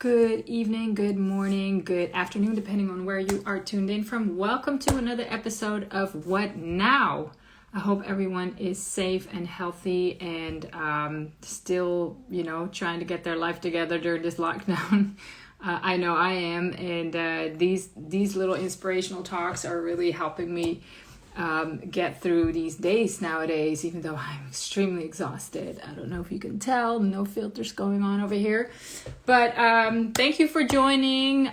Good evening, good morning, good afternoon, depending on where you are tuned in from. Welcome to another episode of What Now? I hope everyone is safe and healthy and still, trying to get their life together during this lockdown. I know I am, and these little inspirational talks are really helping me get through these days nowadays, even though I'm extremely exhausted. I don't know if you can tell, no filters going on over here. But thank you for joining.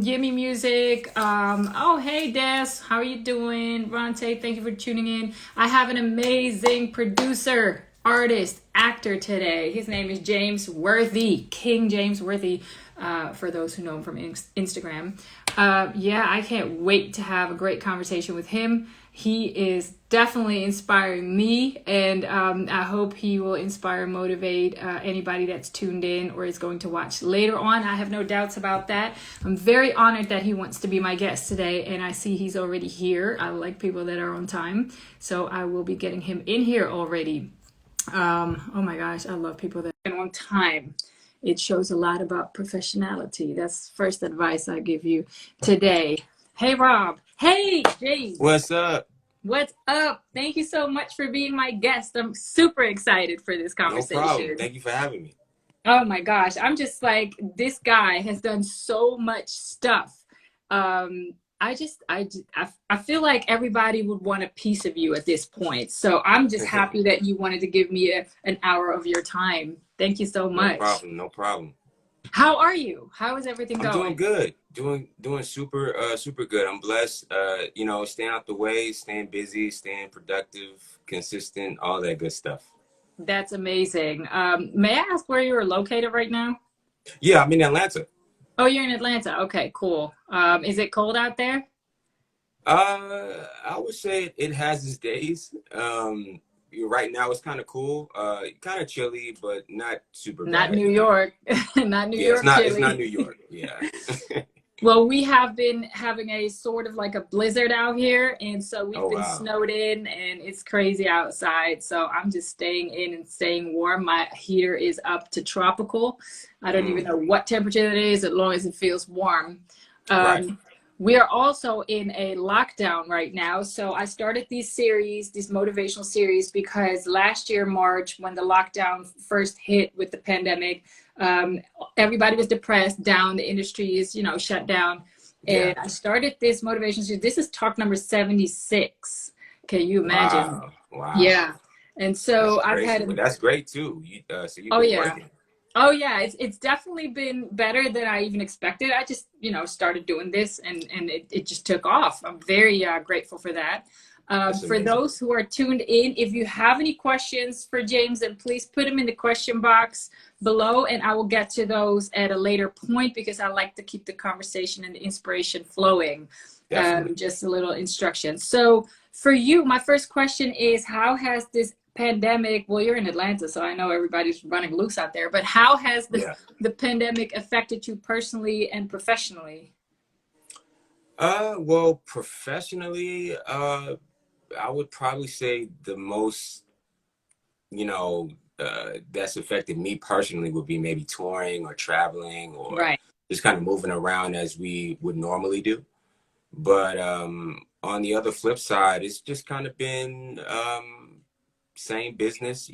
Yimmy Music. Oh, hey, Des. How are you doing? Ronte, thank you for tuning in. I have an amazing producer, artist, actor today. His name is James Worthy, King James Worthy, for those who know him from Instagram. I can't wait to have a great conversation with him. He is definitely inspiring me, and I hope he will inspire and motivate anybody that's tuned in or is going to watch later on. I have no doubts about that. I'm very honored that he wants to be my guest today, and I see he's already here. I like people that are on time, so I will be getting him in here already. Oh my gosh, I love people that are on time. It shows a lot about professionality. That's first advice I give you today. Hey, Rob. Hey, James. What's up? What's up? Thank you so much for being my guest. I'm super excited for this conversation. No problem. Thank you for having me. Oh my gosh. I'm just like, this guy has done so much stuff. I feel like everybody would want a piece of you at this point. So I'm just happy that you wanted to give me an hour of your time. Thank you so much. No problem. How are you? How is everything going? I'm doing good. Doing super good. I'm blessed. Staying out the way, staying busy, staying productive, consistent, all that good stuff. That's amazing. May I ask where you're located right now? Yeah, I'm in Atlanta. Oh, you're in Atlanta. Okay, cool. Is it cold out there? I would say it has its days. Right now it's kind of cool, kind of chilly, but not super bad. Not New York. Not New York. It's not New York. Yeah. Well, we have been having a sort of like a blizzard out here, and so we've been snowed in, and it's crazy outside. So I'm just staying in and staying warm. My heater is up to tropical. I don't even know what temperature it is, as long as it feels warm. Right. We are also in a lockdown right now. So I started these motivational series, because last year, March, when the lockdown first hit with the pandemic, everybody was depressed, down, the industry is, shut down. And I started this motivation series. This is talk number 76. Can you imagine? Wow. Yeah. And so that's great too. Working. Oh yeah, it's definitely been better than I even expected. I just, started doing this and it just took off. I'm very grateful for that. For those who are tuned in, if you have any questions for James, then please put them in the question box below, and I will get to those at a later point, because I like to keep the conversation and the inspiration flowing. Just a little instruction. So for you, my first question is, how has this pandemic, well, you're in Atlanta, so I know everybody's running loose out there, but how has the pandemic affected you personally and professionally? Well, professionally, I would probably say the most, that's affected me personally would be maybe touring or traveling or just kind of moving around as we would normally do. But on the other flip side, it's just kind of been same business,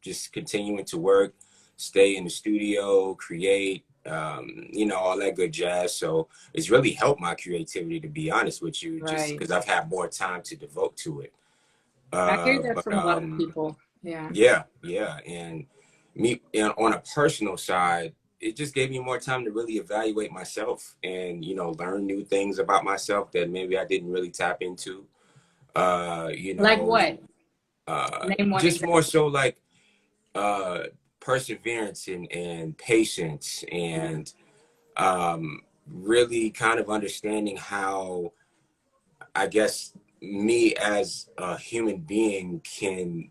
just continuing to work, stay in the studio, create, all that good jazz. So it's really helped my creativity, to be honest with you, just because I've had more time to devote to it. I hear that from a lot of people. Yeah. And me, on a personal side, it just gave me more time to really evaluate myself and, learn new things about myself that maybe I didn't really tap into. Like what? Name one just example. More so like perseverance and patience and really kind of understanding how, I guess, me as a human being can,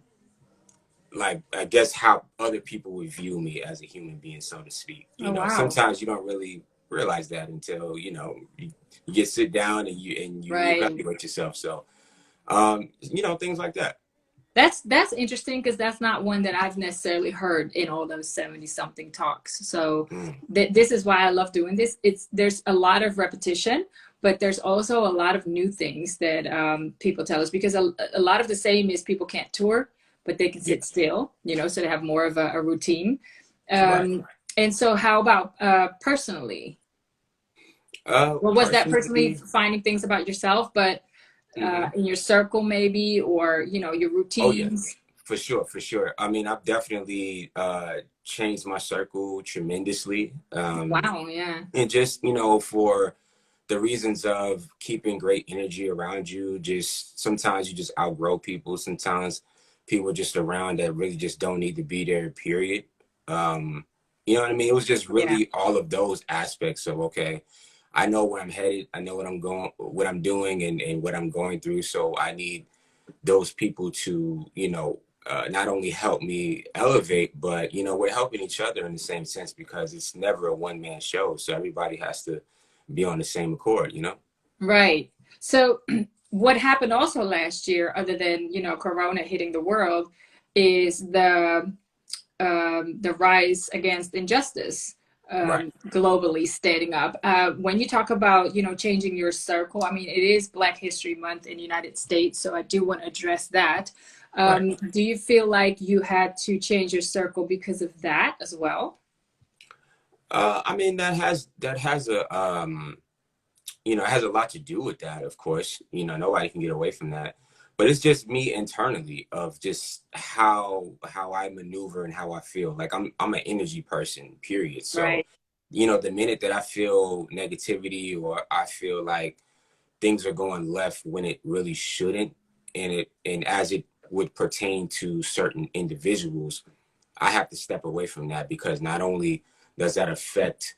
I guess, how other people would view me as a human being, so to speak. Sometimes you don't really realize that until, you get sit down and you evaluate yourself. So, things like that. That's interesting because that's not one that I've necessarily heard in all those 70 something talks. So this is why I love doing this. There's a lot of repetition, but there's also a lot of new things that people tell us, because a lot of the same is people can't tour, but they can sit still, you know, so they have more of a routine. Right. And so how about personally? Well, was that personally finding things about yourself, but in your circle maybe, or, you know, your Oh yeah, routines? for sure, for sure. I mean, I've definitely changed my circle tremendously. Wow, yeah. And just, you know, for the reasons of keeping great energy around you, just sometimes you just outgrow people. Sometimes people are just around that really just don't need to be there, period. You know what I mean? It was just Yeah. really all of those aspects of, okay, I know where I'm headed. I know what I'm going, what I'm doing, and what I'm going through. So I need those people to, you know, not only help me elevate, but, you know, we're helping each other in the same sense, because it's never a one-man show. So everybody has to be on the same accord, you know? Right. So what happened also last year, other than, you know, Corona hitting the world, is the rise against injustice Right. globally standing up. When you talk about, you know, changing your circle, I mean, it is Black History Month in the United States, so I do want to address that. Right. Do you feel like you had to change your circle because of that as well? I mean, that has a you know, it has a lot to do with that, of course. You know, nobody can get away from that. But it's just me internally of just how I maneuver and how I feel. Like I'm an energy person, period. So, Right. you know, the minute that I feel negativity, or I feel like things are going left when it really shouldn't, and as it would pertain to certain individuals, I have to step away from that, because not only does that affect,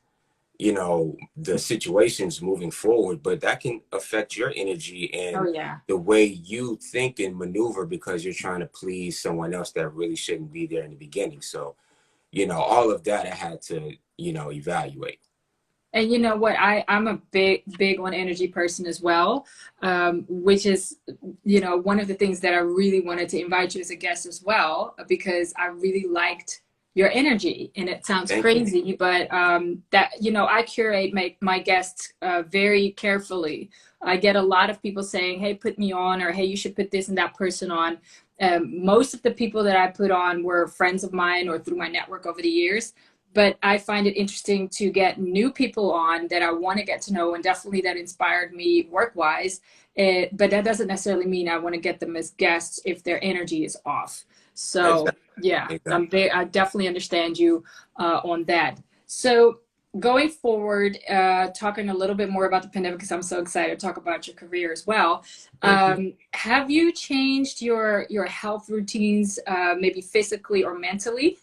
you know, the situations moving forward, but that can affect your energy Oh, and yeah. the way you think and maneuver, because you're trying to please someone else that really shouldn't be there in the beginning. So, you know, all of that I had to, you know, evaluate. And you know what? I'm a big on energy person as well, which is, you know, one of the things that I really wanted to invite you as a guest as well, because I really liked your energy. And it sounds Thank you. crazy, but that, you know, I curate my guests very carefully. I get a lot of people saying, hey, put me on, or hey, you should put this and that person on. Most of the people that I put on were friends of mine or through my network over the years, but I find it interesting to get new people on that I want to get to know, and definitely that inspired me work wise. But that doesn't necessarily mean I want to get them as guests if their energy is off. So Exactly. yeah, Exactly. I definitely understand you on that. So going forward, talking a little bit more about the pandemic, because I'm so excited to talk about your career as well. Thank you. Have you changed your health routines, maybe physically or mentally?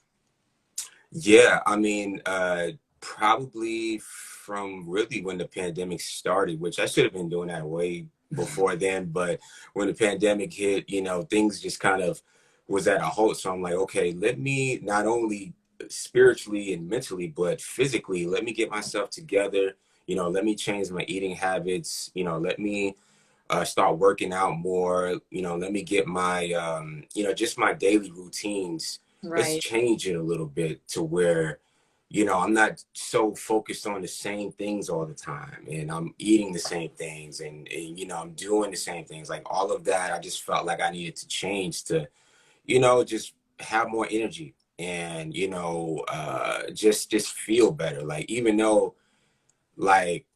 Yeah, I mean, probably from really when the pandemic started, which I should have been doing that way before then, but when the pandemic hit, you know, things just kind of was at a halt. So I'm like, okay, let me not only spiritually and mentally, but physically, let me get myself together. You know, let me change my eating habits. You know, let me start working out more. You know, let me get my, you know, just my daily routines. Let's Right. change it a little bit to where, you know, I'm not so focused on the same things all the time, and I'm eating the same things, and you know, I'm doing the same things. Like all of that, I just felt like I needed to change to, you know, just have more energy, and, you know, just feel better. Like, even though, like,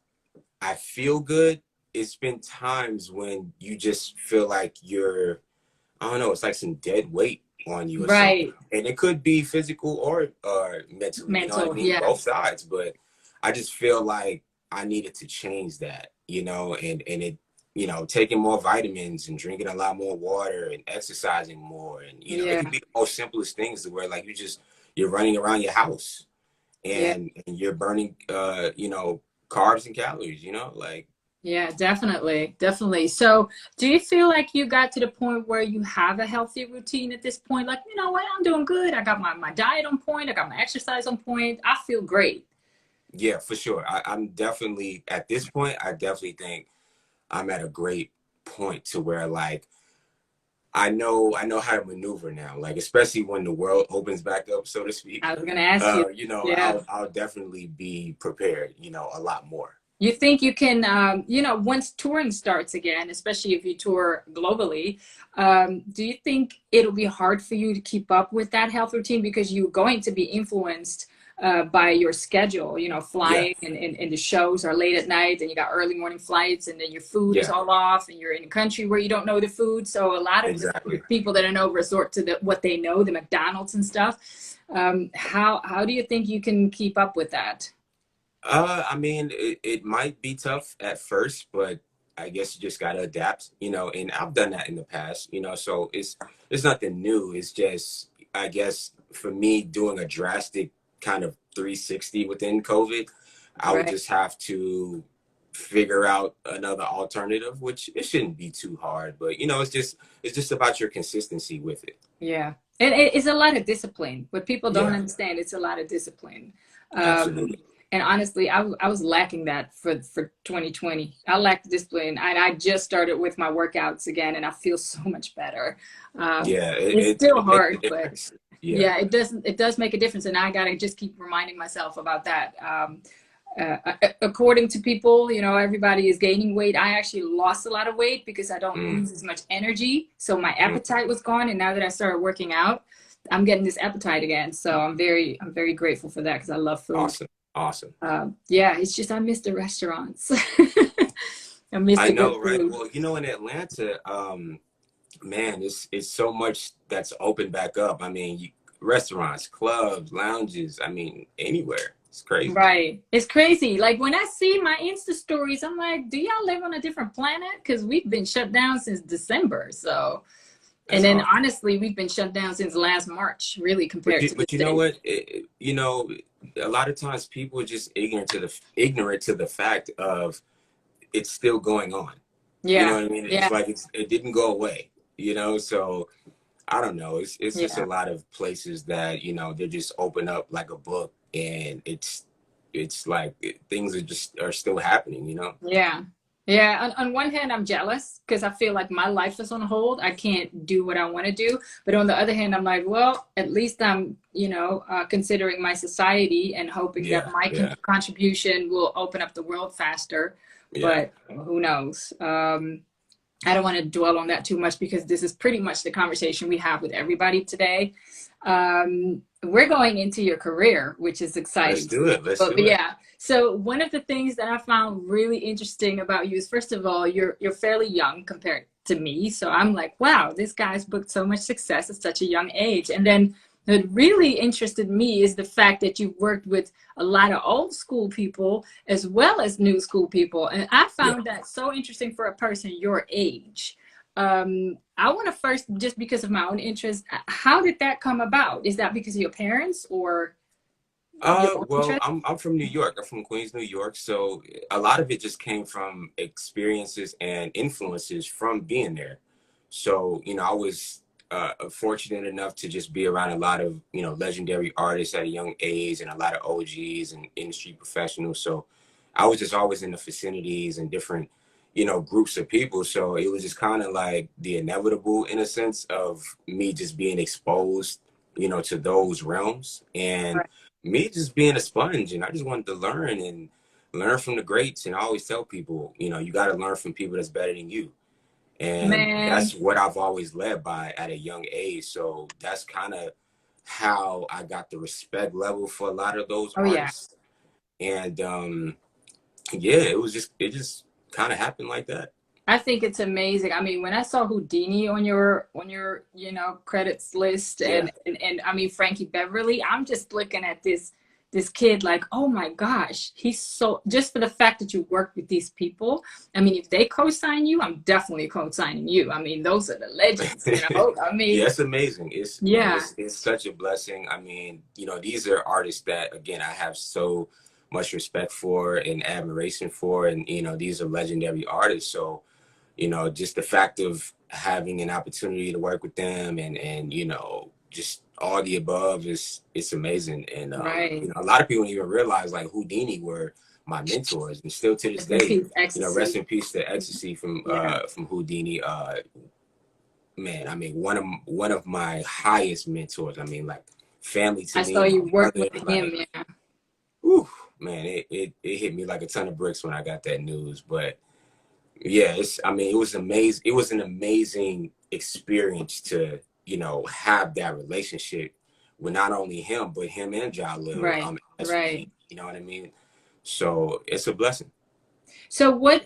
I feel good, it's been times when you just feel like you're, I don't know, it's like some dead weight on you or something. Right. And it could be physical or mentally, you know what I Mental. mean? Yeah. Both sides. But I just feel like I needed to change that, you know, and it, you know, taking more vitamins and drinking a lot more water and exercising more. And, you know, it Yeah. can be the most simplest things, to where like you're running around your house, Yeah. and you're burning you know, carbs and calories, you know, like. Yeah, definitely. Definitely. So, do you feel like you got to the point where you have a healthy routine at this point? Like, you know what, I'm doing good. I got my diet on point. I got my exercise on point. I feel great. Yeah, for sure. I'm definitely at this point, I definitely think I'm at a great point to where, like, I know how to maneuver now, like especially when the world opens back up, so to speak. I was gonna ask you. You know, Yeah. I'll definitely be prepared, you know, a lot more. You think you can, you know, once touring starts again, especially if you tour globally, do you think it'll be hard for you to keep up with that health routine because you're going to be influenced by your schedule, you know, Yeah, flying and the shows are late at night and you got early morning flights and then your food is yeah, all off and you're in a country where you don't know the food. So a lot of the exactly. people that I know resort to what they know, the McDonald's and stuff. How do you think you can keep up with that? I mean, it might be tough at first, but I guess you just gotta adapt, you know, and I've done that in the past, you know, so it's nothing new. It's just, I guess for me doing a drastic kind of 360 within COVID, I would Right. just have to figure out another alternative, which it shouldn't be too hard, but you know, it's just about your consistency with it. Yeah. And it's a lot of discipline. What people don't Yeah, understand, it's a lot of discipline. Um, absolutely. and honestly, I was lacking that for 2020. I lacked discipline. And I just started with my workouts again, and I feel so much better. Yeah, It's still it makes a hard, but difference. Yeah. yeah, it does make a difference. And I got to just keep reminding myself about that. According to people, you know, everybody is gaining weight. I actually lost a lot of weight because I don't Mm, use as much energy. So my mm. appetite was gone. And now that I started working out, I'm getting this appetite again. So I'm very grateful for that because I love food. Awesome. Awesome. Yeah, it's just I miss the restaurants. I miss I the good know, right? food. Well, you know, in Atlanta, man, it's so much that's open back up. I mean, restaurants, clubs, lounges. I mean, anywhere. It's crazy. Right. It's crazy. Like when I see my Insta stories, I'm like, do y'all live on a different planet? Because we've been shut down since December. So, and That's then awesome. honestly, we've been shut down since last March, really, compared to the But you know States. what? You know, a lot of times people are just ignorant to the fact of it's still going on. You know Yeah. what I mean? It's Yeah. like it didn't go away. You know, so I don't know. It's just a Yeah. lot of places that you know they just open up like a book, and it's like things are still happening. You know. Yeah. Yeah. On one hand, I'm jealous because I feel like my life is on hold. I can't do what I want to do. But on the other hand, I'm like, well, at least I'm, you know, considering my society and hoping that Yeah. my Yeah. contribution will open up the world faster. Yeah. But who knows? I don't want to dwell on that too much because this is pretty much the conversation we have with everybody today. We're going into your career, which is Let's exciting to do me. it. Let's But do it. yeah, so one of the things that I found really interesting about you is, first of all, you're fairly young compared to me. So I'm like, wow, this guy's booked so much success at such a young age. And then what really interested me is the fact that you've worked with a lot of old school people as well as new school people. And I Yeah. found that so interesting for a person your age. I want to first, just because of my own interest, how did that come about? Is that because of your parents or your own Well, interest? I'm from New York. I'm from Queens, New York. So a lot of it just came from experiences and influences from being there. So, you know, I was fortunate enough to just be around a lot of, you know, legendary artists at a young age and a lot of OGs and industry professionals. So I was just always in the vicinities and different, you know, groups of people. So it was just kind of like the inevitable in a sense of me just being exposed, you know, to those realms. And Right. me just being a sponge, and I just wanted to learn and learn from the greats. And I always tell people, you know, you got to learn from people that's better than you. And Man. that's what I've always led by at a young age. So that's kind of how I got the respect level for a lot of those Oh yeah. artists. And yeah, it just kind of happened like that. I think it's amazing. I mean, when I saw Whodini on your, you know, credits list Yeah. and I mean Frankie Beverly, I'm just looking at this kid like, oh my gosh, he's so, just for the fact that you work with these people. I mean, if they co-sign you, I'm definitely co-signing you. I mean, those are the legends, you know. I Yeah, mean, it's amazing. It's man, yeah, it's such a blessing. I mean, you know, these are artists that again I have so much respect for and admiration for, and you know, these are legendary artists. So, you know, just the fact of having an opportunity to work with them and you know, just all the above is it's amazing. And you right. know, a lot of people don't even realize like Whodini were my mentors and still to this Rest in day, peace, you know, ecstasy. rest in peace to Ecstasy Yeah. from Whodini. man, I mean, one of my highest mentors. I mean, like family to I me, saw my you work brother, with him. like, Yeah. whew, man, it hit me like a ton of bricks when I got that news. But yeah, I mean, it was amazing. It was an amazing experience to, have that relationship with not only him, but him and Jalil, Right. as Right. we, you know what I mean? So it's a blessing. So what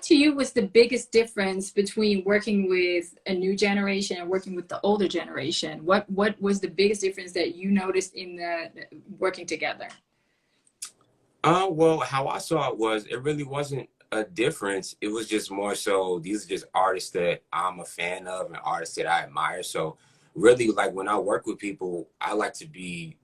to you was the biggest difference between working with a new generation and working with the older generation? What was the biggest difference that you noticed in the working together? Well, how I saw it was it really wasn't a difference. It was just more so these are just artists that I'm a fan of and artists that I admire. So really, like when I work with people, I like to be,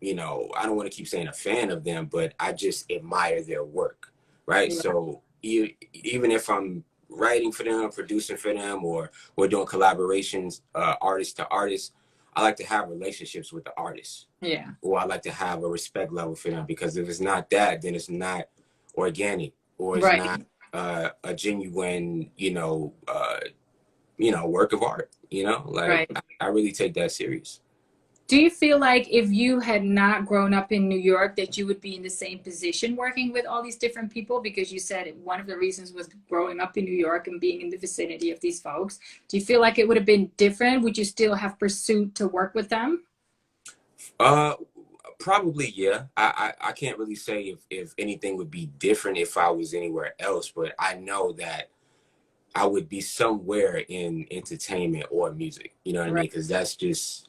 I don't want to keep saying a fan of them, but I just admire their work, right? Yeah. So even if I'm writing for them, producing for them, or we're doing collaborations, artist to artist, I like to have relationships with the artists, Yeah. or I like to have a respect level for them, because if it's not that, then it's not organic, or it's not Right. a genuine, work of art. Like Right. I really take that serious. Do you feel like if you had not grown up in New York that you would be in the same position working with all these different people? Because you said one of the reasons was growing up in New York and being in the vicinity of these folks. Do you feel like it would have been different? Would you still have pursued to work with them? Uh, Probably, yeah. I can't really say if anything would be different if I was anywhere else, but I know that I would be somewhere in entertainment or music. You know what I mean? Right. Because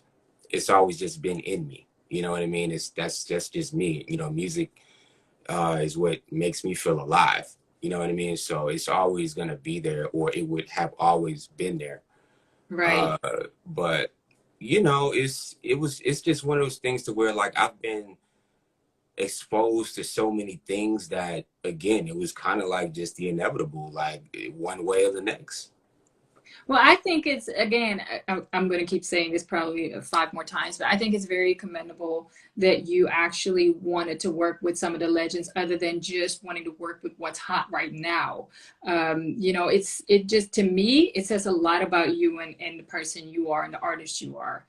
it's always just been in me. You know what I mean? That's just me. Music is what makes me feel alive. You know what I mean? So it's always gonna be there, or it would have always been there. Right. But it's just one of those things to where, like, I've been exposed to so many things that, again, it was kind of like just the inevitable, like one way or the next. Well, I think it's, again, I'm going to keep saying this probably five more times, but I think it's very commendable that you actually wanted to work with some of the legends other than just wanting to work with what's hot right now. It just, to me, it says a lot about you and the person you are and the artist you are.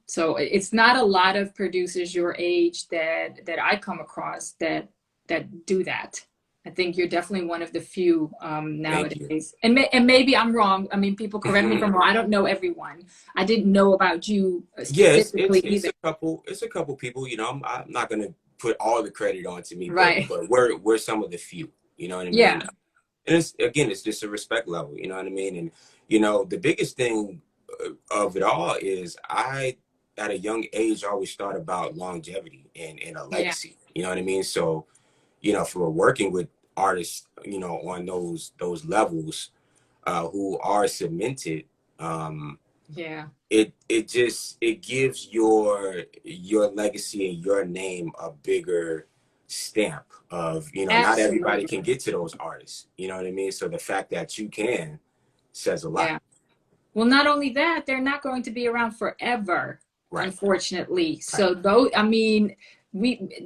So it's not a lot of producers your age that I come across that do that. I think you're definitely one of the few Thank you. nowadays. And maybe I'm wrong. I mean, people correct me if I'm wrong. I don't know everyone. I didn't know about you Yeah, specifically it's either. a couple people. I'm not gonna put all the credit onto me, but Right. we're some of the few. You know what I Yeah. mean? And it's just a respect level. You know what I mean? And the biggest thing of it all is I, at a young age, always thought about longevity and a Yeah. legacy. You know what I mean? So for working with artists, on those levels, who are cemented, Yeah. it gives your legacy and your name a bigger stamp of, not everybody Absolutely. can get to those artists. You know what I mean? So the fact that you can says a lot. Yeah. Well, not only that, they're not going to be around forever, Right. unfortunately. Right. So though, I mean,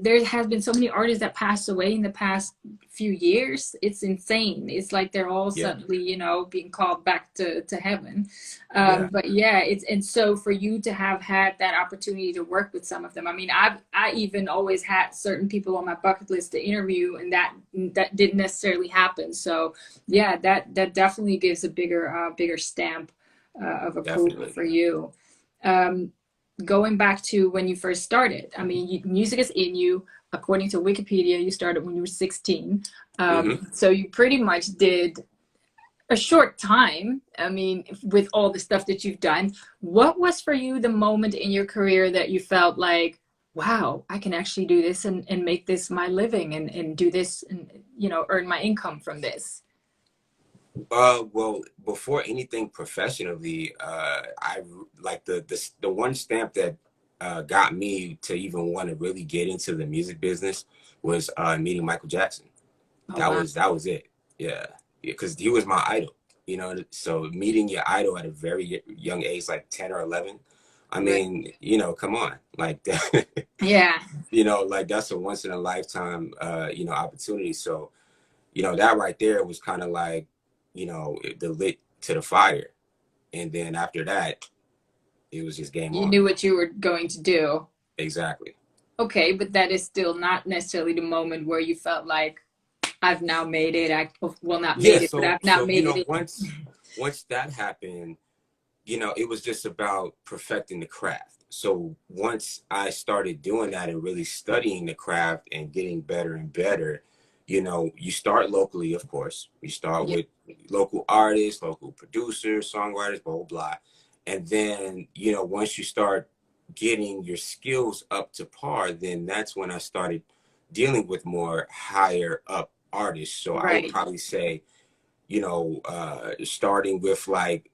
there has been so many artists that passed away in the past few years. It's insane. It's like they're all Yeah. suddenly, being called back to heaven. Yeah. But yeah, and so for you to have had that opportunity to work with some of them, I mean, I even always had certain people on my bucket list to interview, and that didn't necessarily happen. So yeah, that definitely gives a bigger stamp of approval Definitely. for you. Um, Going back to when you first started, I mean, music is in you. According to Wikipedia, you started when you were 16. Mm-hmm. So you pretty much did a short time. I mean, with all the stuff that you've done, what was for you the moment in your career that you felt like, wow, I can actually do this and make this my living and do this and, earn my income from this? Well, before anything professionally, I like the one stamp that got me to even want to really get into the music business was meeting Michael Jackson. Oh, That wow. was it. Yeah, because he was my idol. So meeting your idol at a very young age, like 10 or 11, I Right. mean, come on, like that. Yeah. Like that's a once in a lifetime, opportunity. So that right there was kind of like, the to the fire. And then after that, it was just game You on. knew what you were going to do. Exactly. Okay, but that is still not necessarily the moment where you felt like I've now made it. Well, not Yeah, made it, but so I've now you made know, it in. once that happened, you know, it was just about perfecting the craft. So once I started doing that and really studying the craft and getting better and better, you know, you start locally, of course. You start Yeah, with local artists, local producers, songwriters, blah, blah, blah. And then, you know, once you start getting your skills up to par, then that's when I started dealing with more higher up artists. So I would right. probably say, you know, starting with like,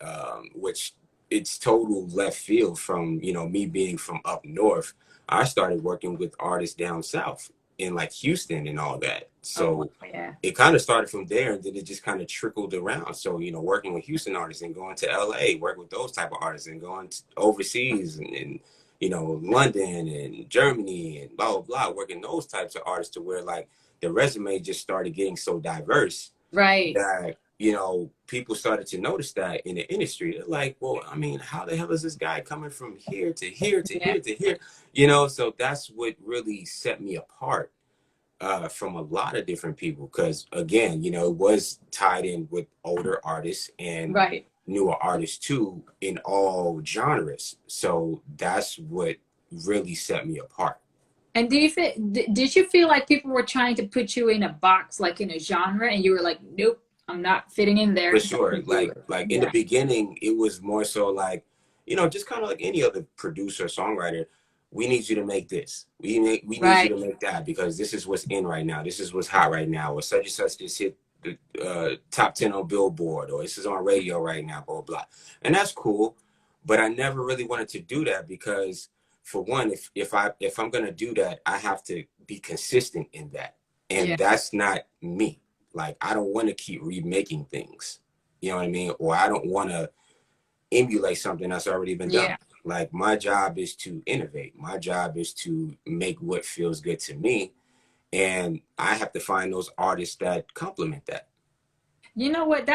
which it's total left field from, you know, me being from up north. I started working with artists down south in like Houston and all that. Oh, wow, So yeah. it kind of started from there, and then it just kind of trickled around. So, you know, working with Houston artists and going to LA, working with those type of artists and going to overseas and you know, London and Germany and blah, blah, blah, working those types of artists to where like the resume just started getting so diverse Right. that, you know, people started to notice that in the industry. They're like, well, I mean, how the hell is this guy coming from here to here to Yeah. here to here? You know, so that's what really set me apart from a lot of different people. Because again, you know, it was tied in with older artists and Right. newer artists too in all genres. So that's what really set me apart. And did you feel like people were trying to put you in a box, like in a genre, and you were like, nope, I'm not fitting in there For because I sure. can do it. Like in the Yeah. beginning, it was more so like, you know, just kind of like any other producer, songwriter. We need you to make this. We need you Right. to make that because this is what's in right now. This is what's hot right now. Or such and such just hit the top 10 on Billboard, or this is on radio right now, blah, blah. And that's cool. But I never really wanted to do that because for one, if I'm gonna do that, I have to be consistent in that. Yeah. And that's not me. Like, I don't want to keep remaking things. You know what I mean? Or I don't want to emulate something that's already been done. Yeah. Like, my job is to innovate. My job is to make what feels good to me. And I have to find those artists that complement that. You know what?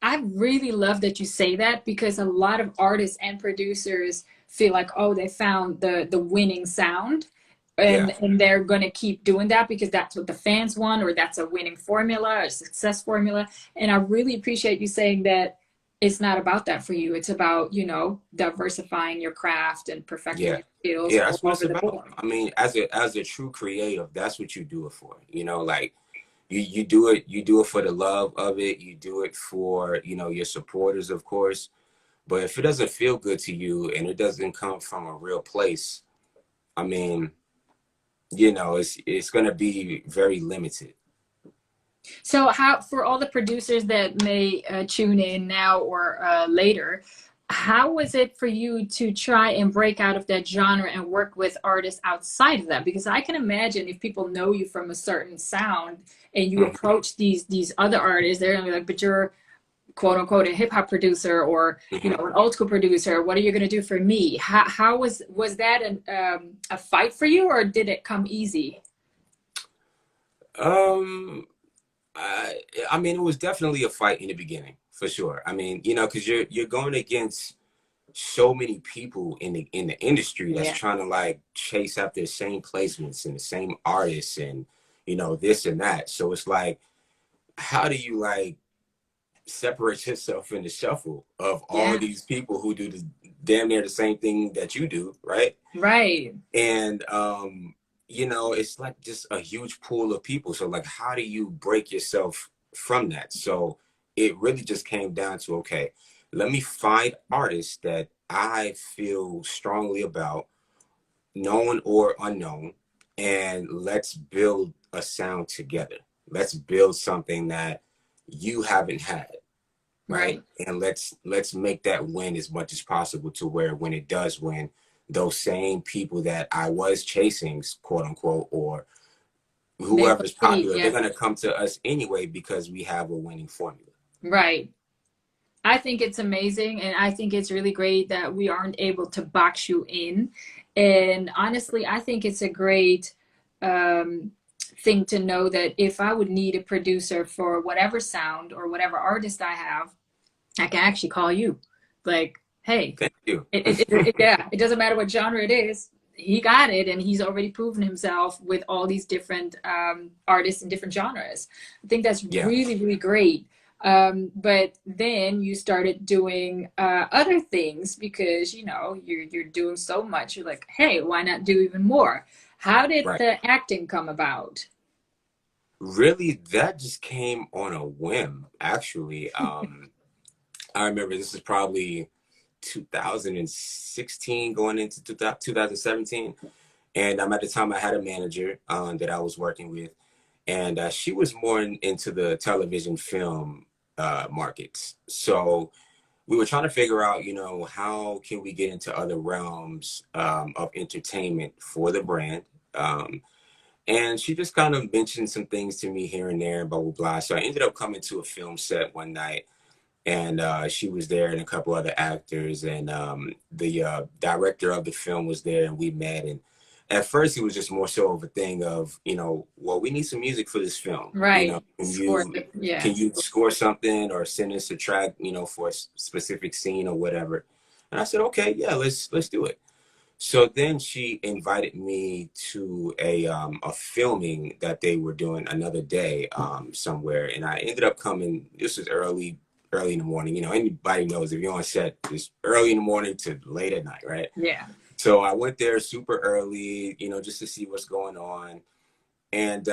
I really love that you say that because a lot of artists and producers feel like, oh, they found the winning sound, Yeah. and they're going to keep doing that because that's what the fans want, or that's a winning formula, a success formula. And I really appreciate you saying that it's not about that for you. It's about, diversifying your craft and perfecting Yeah. your skills Yeah, all that's what it's over the about. board. I mean, as a true creative, that's what you do it for. You know, like you do it for the love of it. You do it for, you know, your supporters, of course. But if it doesn't feel good to you and it doesn't come from a real place, I mean, you know, it's going to be very limited. So, how for all the producers that may tune in now or later, how was it for you to try and break out of that genre and work with artists outside of that? Because I can imagine if people know you from a certain sound and you Mhm. approach these other artists, they're gonna be like, "But you're quote unquote a hip hop producer or Mhm. an old school producer. What are you gonna do for me?" How was that a fight for you, or did it come easy? Um, I, I mean, it was definitely a fight in the beginning, for sure. I mean, you know, because you're going against so many people in the industry that's Yeah. trying to like chase after the same placements and the same artists and you know this and that. So it's like, how do you like separate yourself in the shuffle of all Yeah. these people who do the damn near the same thing that you do, right? Right. And you know, it's like just a huge pool of people. So like, how do you break yourself from that? So it really just came down to, okay, let me find artists that I feel strongly about, known or unknown, and let's build a sound together. Let's build something that you haven't had, right? Right. And let's make that win as much as possible to where when it does win, those same people that I was chasing, quote unquote, or They whoever's believe, popular, they're yeah. gonna come to us anyway because we have a winning formula. Right. I think it's amazing, and I think it's really great that we aren't able to box you in. And honestly, I think it's a great um, thing to know that if I would need a producer for whatever sound or whatever artist I have, I can actually call you. Like, hey, Thank you. yeah, it doesn't matter what genre it is. He got it, and he's already proven himself with all these different artists in different genres. I think that's Yeah. really, really great. But then you started doing other things because you're doing so much. You're like, hey, why not do even more? How did Right. the acting come about? Really, that just came on a whim, actually. I remember this is probably 2016 going into 2017. And at the time I had a manager that I was working with, and she was more into the television film markets. So we were trying to figure out, how can we get into other realms of entertainment for the brand. And she just kind of mentioned some things to me here and there, blah, blah, blah. So I ended up coming to a film set one night, and she was there and a couple other actors, and the director of the film was there, and we met. And at first it was just more so of a thing of, well, we need some music for this film. Right. Can you score something or send us a track, for a specific scene or whatever? And I said, okay, yeah, let's do it. So then she invited me to a filming that they were doing another day somewhere, and I ended up coming. This was early in the morning. Anybody knows if you're on set, it's early in the morning to late at night, right? Yeah. So I went there super early, just to see what's going on, and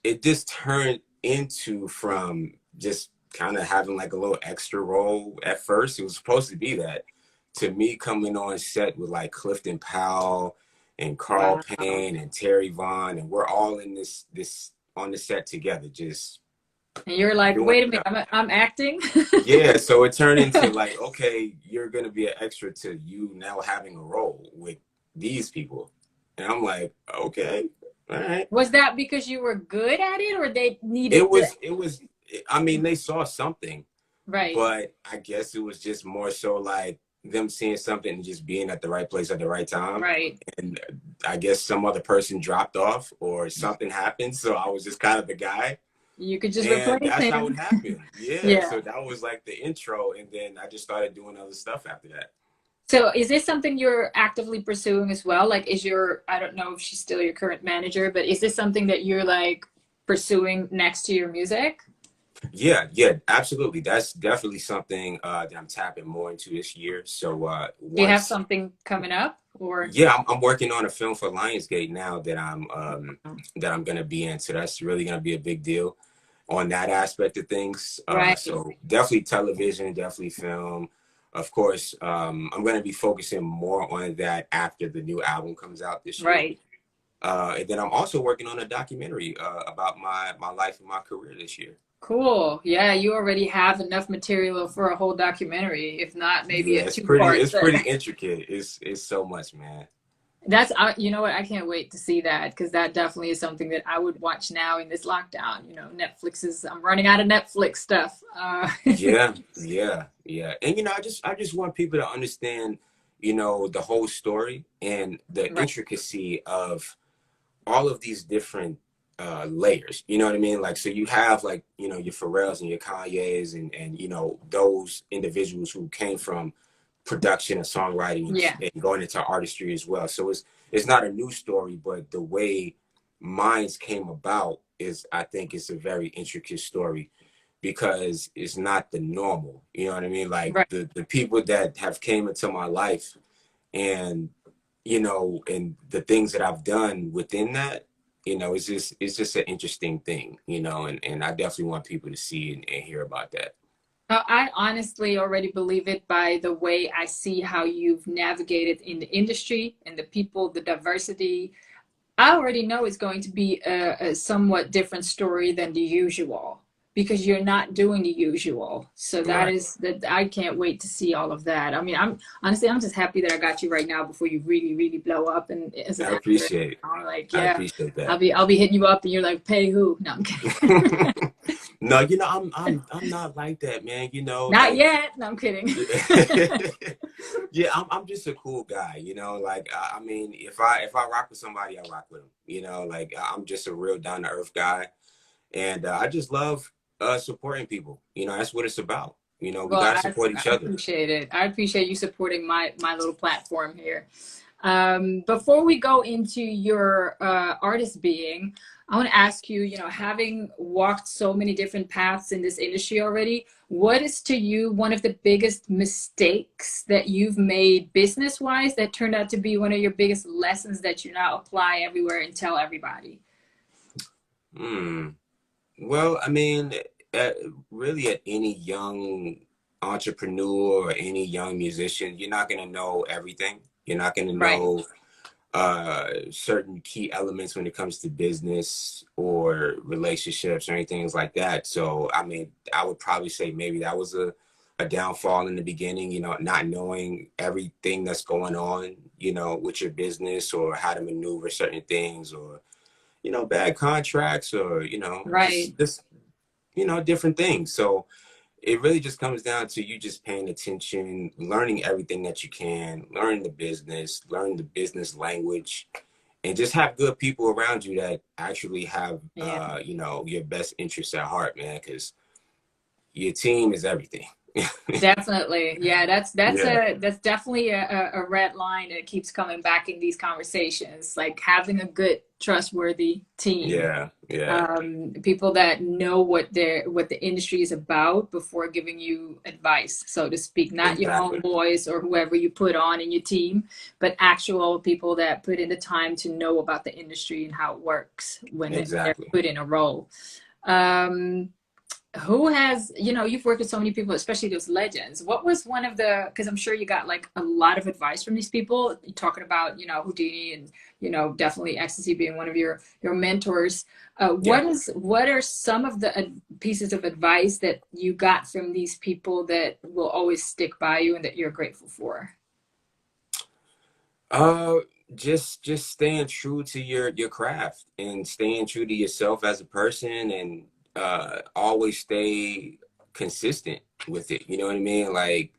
it just turned into from just kind of having like a little extra role at first. It was supposed to be that, to me coming on set with like Clifton Powell and Carl Payne and Terry Vaughn, and we're all in this on the set together, just. And you're like, wait a minute, I'm acting. Yeah, so it turned into like, okay, you're gonna be an extra to you now having a role with these people, and I'm like, okay, all right. Was that because you were good at it, or they needed? It was. I mean, they saw something, right? But I guess it was just more so like them seeing something and just being at the right place at the right time. Right. And I guess some other person dropped off or something happened, so I was just kind of the guy. You could just replace him. That's how it happened. Yeah. So that was like the intro, and then I just started doing other stuff after that. So is this something you're actively pursuing as well? Like, I don't know if she's still your current manager, but is this something that you're like pursuing next to your music? Yeah, absolutely. That's definitely something that I'm tapping more into this year. So do you have something coming up? Or yeah, I'm working on a film for Lionsgate now that I'm gonna be in. So that's really gonna be a big deal on that aspect of things. Right. So definitely television, definitely film. Of course, I'm gonna be focusing more on that after the new album comes out this year. Right. And then I'm also working on a documentary about my life and my career this year. Cool. Yeah, you already have enough material for a whole documentary. If not, maybe a two-part. It's pretty intricate. It's so much, man. That's you know what, I can't wait to see that, because that definitely is something that I would watch now in this lockdown. I'm running out of Netflix stuff. Yeah. And I just want people to understand, the whole story and the intricacy of all of these different layers, you know what I mean? Like, so you have like, your Pharrells and your Kanye's and those individuals who came from production and songwriting and going into artistry as well. So it's not a new story, but the way mines came about I think it's a very intricate story, because it's not the normal, you know what I mean? Like the people that have came into my life and, and the things that I've done within that, it's just an interesting thing, and I definitely want people to see and hear about that. I honestly already believe it by the way I see how you've navigated in the industry and the people, the diversity. I already know it's going to be a somewhat different story than the usual, because you're not doing the usual. So that I can't wait to see all of that. I mean, I'm just happy that I got you right now before you really, really blow up. And I appreciate it. I'm like, yeah, I appreciate that. I'll be hitting you up, and you're like, pay who? No, I'm kidding. No, I'm not like that, man. Not yet. No, I'm kidding. Yeah, I'm just a cool guy. Like I mean, if I rock with somebody, I rock with them. Like I'm just a real down to earth guy, and I just love supporting people. That's what it's about. You know, we Well, got to support each I other. appreciate it. I appreciate you supporting my little platform here. Before we go into your artist being, I want to ask you, you know, having walked so many different paths in this industry already, what is to you one of the biggest mistakes that you've made business-wise that turned out to be one of your biggest lessons that you now apply everywhere and tell everybody? Well, I mean, at, really at any young entrepreneur or any young musician, you're not going to know everything. You're not going to Right. know certain key elements when it comes to business or relationships or anything like that. So, I mean, I would probably say maybe that was a downfall in the beginning, you know, not knowing everything that's going on, you know, with your business or how to maneuver certain things or, you know, bad contracts or, you know, Right. just, you know, different things. So it really just comes down to you just paying attention, learning everything that you can, learning the business language, and just have good people around you that actually have, Yeah. you know, your best interests at heart, man, because your team is everything. Definitely. Yeah, Yeah, that's definitely a red line that keeps coming back in these conversations. Like having a good, trustworthy team. yeah, yeah, People that know what the industry is about before giving you advice, so to speak. Not your exactly, homeboys or whoever you put on in your team, but actual people that put in the time to know about the industry and how it works when they're exactly. put in a role. Um, who has, you know, you've worked with so many people, especially those legends. What was one of the, because I'm sure you got like a lot of advice from these people. You're talking about, you know, Whodini and, you know, definitely Ecstasy being one of your mentors. Yeah. What are some of the pieces of advice that you got from these people that will always stick by you and that you're grateful for? Uh, just staying true to your craft and staying true to yourself as a person and always stay consistent with it. You know what I mean? Like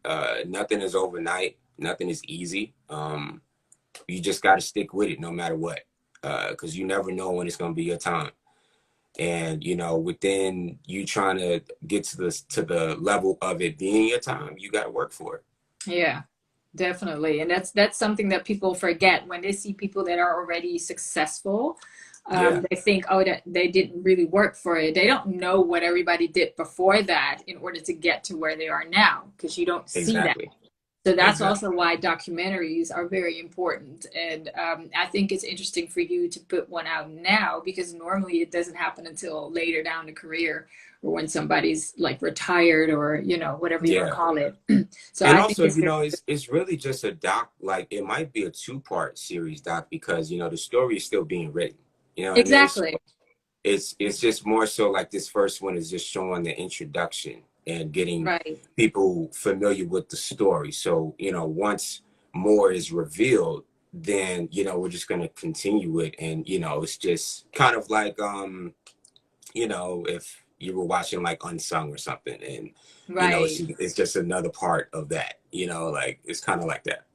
nothing is overnight, nothing is easy. You just got to stick with it no matter what. Because you never know when it's going to be your time. And you know, within you trying to get to the level of it being your time, you got to work for it. Yeah. Definitely. And that's something that people forget when they see people that are already successful. Yeah, They think, oh, that they didn't really work for it. They don't know what everybody did before that in order to get to where they are now, because you don't see that. exactly, So that's exactly. also why documentaries are very important. And I think it's interesting for you to put one out now because normally it doesn't happen until later down the career or when somebody's like retired or, you know, whatever you want to Yeah. call it. So And I think also, it's you very, know, it's really just a doc. Like it might be a two-part series doc because you know the story is still being written. You know what I mean? So exactly. it's just more so like this first one is just showing the introduction and getting Right. people familiar with the story. So you know, once more is revealed, then you know we're just gonna continue it, and you know, it's just kind of like you know, if you were watching like Unsung or something, and you know, Right. it's just another part of that. You know, like it's kind of like that.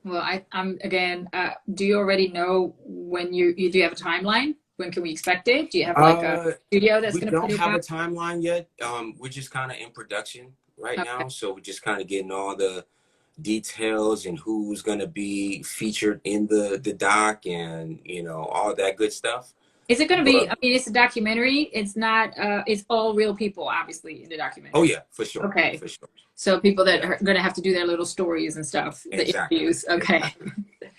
Well, I'm again, do you already know when you do you have a timeline? When can we expect it? Do you have like a Uh, studio that's we going to put don't it have a out? timeline yet. We're just kind of in production right Okay. now, so we're just kind of getting all the details and who's gonna be featured in the doc and you know all that good stuff. Is it going to be, But I mean, it's a documentary. It's not, it's all real people, obviously, in the oh documentary. yeah, Okay. for sure, So people that yeah, are going to have to do their little stories and stuff, the exactly, interviews. Okay. exactly.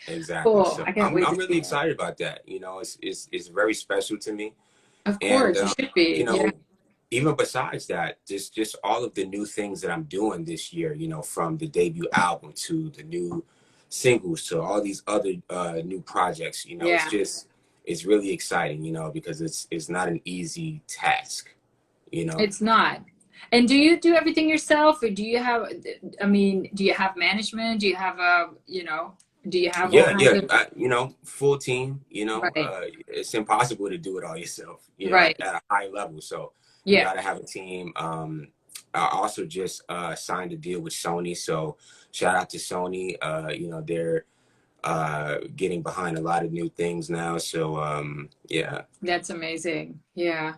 Exactly. Cool. So I can't wait I'm to really see that. excited about that. You know, it's very special to me. Of And course, you should you be. Yeah. know, even besides that, just all of the new things that I'm doing this year, you know, from the debut album to the new singles to all these other new projects, you know, Yeah. it's really exciting, you know, because it's not an easy task, you know. It's not. And do you do everything yourself, or do you have, I mean, do you have management? Do you have a, you know, do you have all Yeah, kinds yeah, of, you know, full team, you know, right, it's impossible to do it all yourself, you know, right. at a high level. So you Yeah, got to have a team. I also just signed a deal with Sony. So shout out to Sony. You know, they're getting behind a lot of new things now. So yeah. that's amazing. Yeah.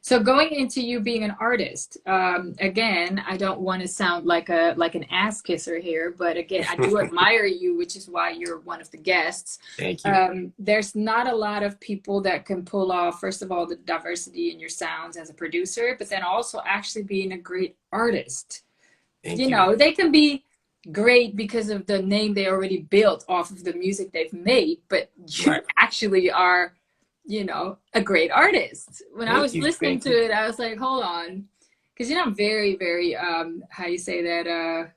So going into you being an artist, again, I don't want to sound like an ass kisser here, but again, I do admire you, which is why you're one of the guests. Thank you. There's not a lot of people that can pull off, first of all, the diversity in your sounds as a producer, but then also actually being a great artist. Thank you. They can be great because of the name they already built off of the music they've made, but you actually are, a great artist. When I was listening to it, I was like, hold on, because I'm very, very how you say that,